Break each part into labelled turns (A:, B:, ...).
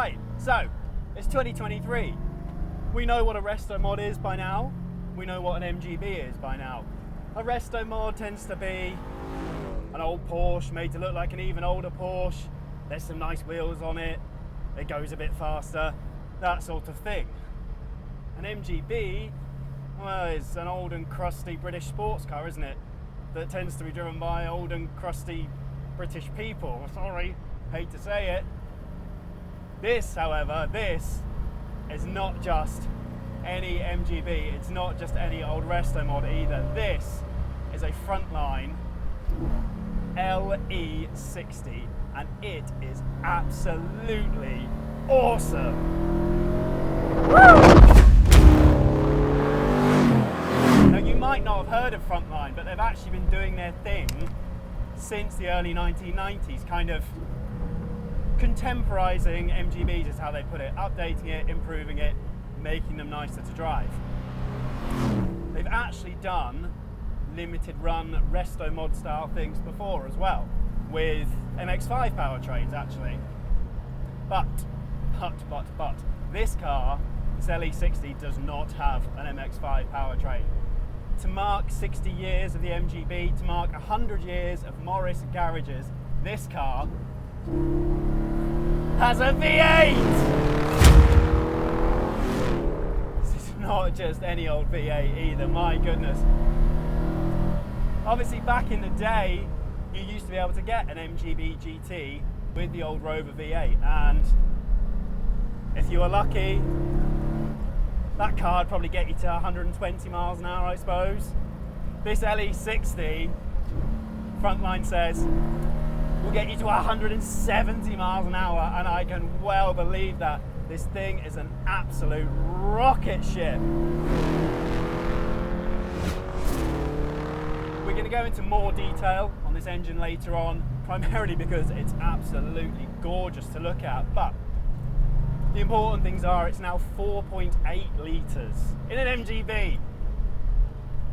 A: Right, so it's 2023. We know what a Restomod is by now. We know what an MGB is by now. A Restomod tends to be an old Porsche made to look like an even older Porsche. There's some nice wheels on it. It goes a bit faster, that sort of thing. An MGB, well, it's an old and crusty British sports car, isn't it? That tends to be driven by old and crusty British people. Sorry, hate to say it. This, however, this is not just any MGB. It's not just any old Restomod either. This is a Frontline LE60, and it is absolutely awesome. Woo! Now, you might not have heard of Frontline, but they've actually been doing their thing since the early 1990s, kind of contemporizing MGBs is how they put it, updating it, improving it, making them nicer to drive. They've actually done limited run Restomod style things before as well, with MX-5 powertrains actually. But, this car, this LE60, does not have an MX-5 powertrain. To mark 60 years of the MGB, to mark 100 years of Morris garages, this car has a V8! This is not just any old V8 either, my goodness. Obviously back in the day, you used to be able to get an MGB GT with the old Rover V8, and if you were lucky, that car would probably get you to 120 miles an hour, I suppose. This LE60, Frontline says, will get you to 170 miles an hour, and I can well believe that. This thing is an absolute rocket ship. We're going to go into more detail on this engine later on, primarily because it's absolutely gorgeous to look at, but the important things are it's now 4.8 litres in an MGB,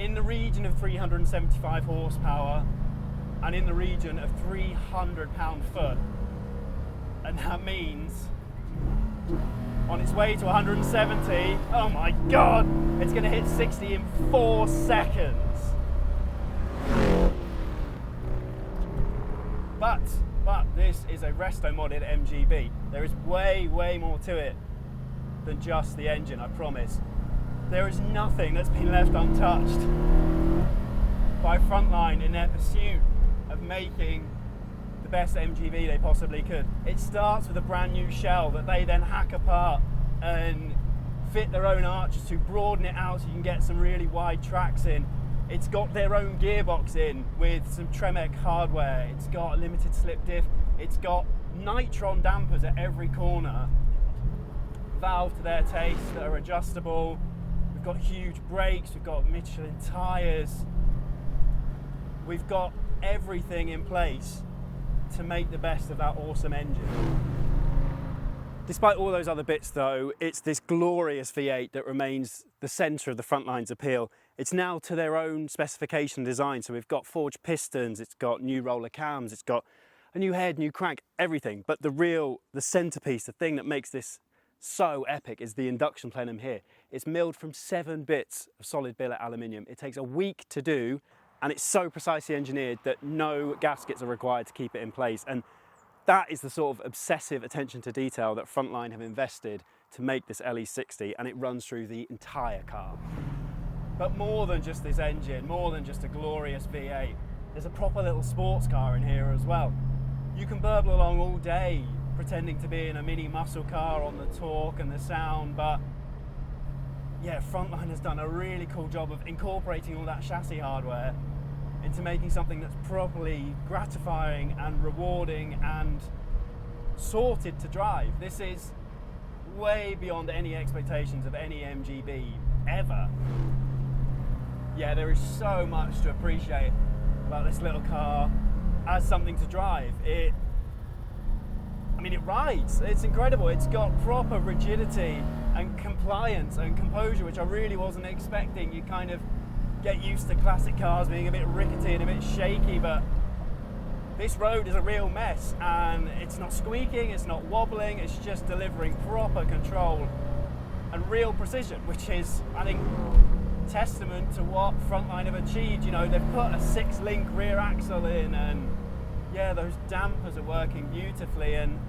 A: in the region of 375 horsepower, and in the region of 300 pound-foot. And that means on its way to 170, oh my God, it's going to hit 60 in 4 seconds. But this is a Restomodded MGB. There is way more to it than just the engine, I promise. There is nothing that's been left untouched by Frontline in their pursuit of making the best MGB they possibly could. It starts with a brand new shell that they then hack apart and fit their own arches to, broaden it out so you can get some really wide tracks in. It's got their own gearbox in with some Tremec hardware. It's got a limited slip diff. It's got Nitron dampers at every corner, valve to their taste that are adjustable. We've got huge brakes. We've got Michelin tyres. We've got everything in place to make the best of that awesome engine. Despite all those other bits though, it's this glorious V8 that remains the centre of the Frontline's appeal. It's now to their own specification design, so we've got forged pistons, it's got new roller cams, it's got a new head, new crank, everything. But the centrepiece, the thing that makes this so epic is the induction plenum here. It's milled from 7 bits of solid billet aluminium. It takes a week to do, and it's so precisely engineered that no gaskets are required to keep it in place. And that is the sort of obsessive attention to detail that Frontline have invested to make this LE60, and it runs through the entire car. But more than just this engine, more than just a glorious V8, there's a proper little sports car in here as well. You can burble along all day pretending to be in a mini muscle car on the torque and the sound, but yeah, Frontline has done a really cool job of incorporating all that chassis hardware into making something that's properly gratifying and rewarding and sorted to drive. This is way beyond any expectations of any MGB ever. Yeah, there is so much to appreciate about this little car as something to drive. It rides. It's incredible. It's got proper rigidity and compliance and composure, which I really wasn't expecting. You kind of get used to classic cars being a bit rickety and a bit shaky, but This road is a real mess, and it's not squeaking, it's not wobbling, it's just delivering proper control and real precision, which is, I think, testament to what Frontline have achieved. You know, they've put a 6-link rear axle in, and yeah, those dampers are working beautifully, and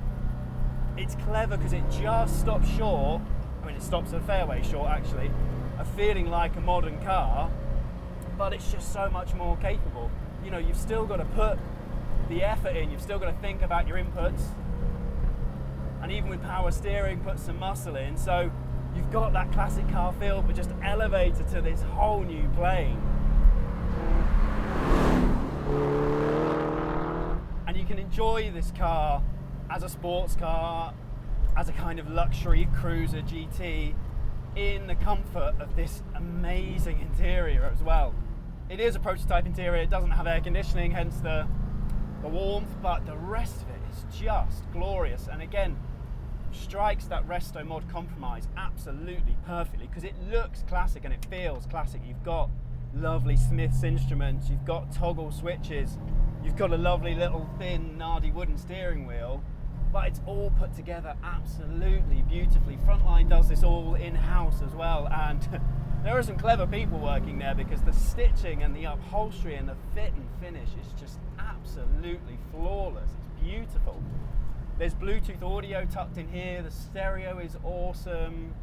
A: it's clever because it just stops short, I mean it stops a fairway short actually, of feeling like a modern car, but it's just so much more capable. You know, you've still got to put the effort in, you've still got to think about your inputs, and even with power steering, put some muscle in, so you've got that classic car feel, but just elevated to this whole new plane. And you can enjoy this car as a sports car, as a kind of luxury cruiser GT, in the comfort of this amazing interior as well. It is a prototype interior, it doesn't have air conditioning, hence the warmth, but the rest of it is just glorious, and again, strikes that Restomod compromise absolutely perfectly, because it looks classic and it feels classic. You've got lovely Smith's instruments, you've got toggle switches, you've got a lovely little thin nardy wooden steering wheel, but it's all put together absolutely beautifully. Frontline does this all in-house as well, and there are some clever people working there, because the stitching and the upholstery and the fit and finish is just absolutely flawless. It's beautiful. There's Bluetooth audio tucked in here, the stereo is awesome,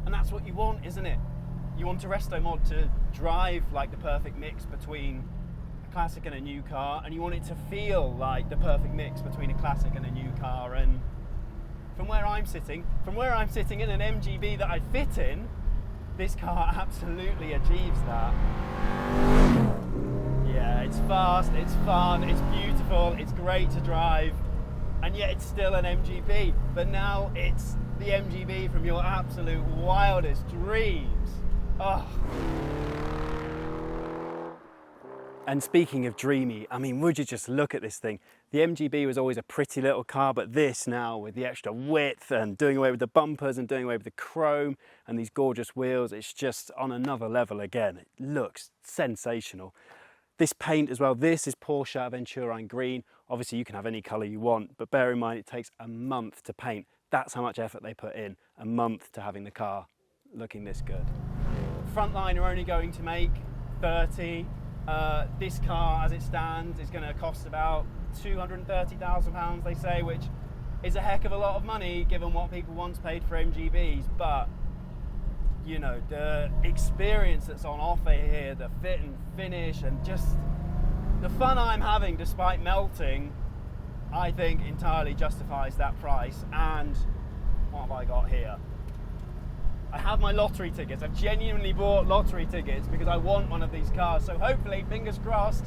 A: and that's what you want, isn't it? You want a Restomod to drive like the perfect mix between a classic and a new car, and you want it to feel like the perfect mix between a classic and a new car, and from where I'm sitting in an MGB that I fit in, this car absolutely achieves that. Yeah, it's fast, it's fun, it's beautiful, it's great to drive, and yet it's still an MGB, but now it's the MGB from your absolute wildest dreams. Oh. And speaking of dreamy, I mean, would you just look at this thing? The MGB was always a pretty little car, but this now, with the extra width and doing away with the bumpers and doing away with the chrome and these gorgeous wheels, it's just on another level again. It looks sensational. This paint as well, this is Porsche Aventurine Green. Obviously you can have any colour you want, but bear in mind it takes a month to paint. That's how much effort they put in, a month to having the car looking this good. Frontline are only going to make 30. This car as it stands is going to cost about £230,000 they say, which is a heck of a lot of money given what people once paid for MGBs, but you know, the experience that's on offer here, the fit and finish, and just the fun I'm having despite melting, I think entirely justifies that price. And what have I got here? I have my lottery tickets. I've genuinely bought lottery tickets because I want one of these cars. So hopefully, fingers crossed,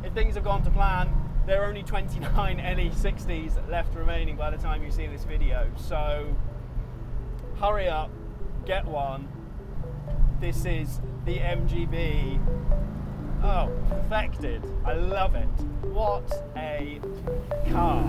A: if things have gone to plan, there are only 29 LE60s left remaining by the time you see this video. So hurry up, get one. This is the MGB. Oh, perfected. I love it. What a car.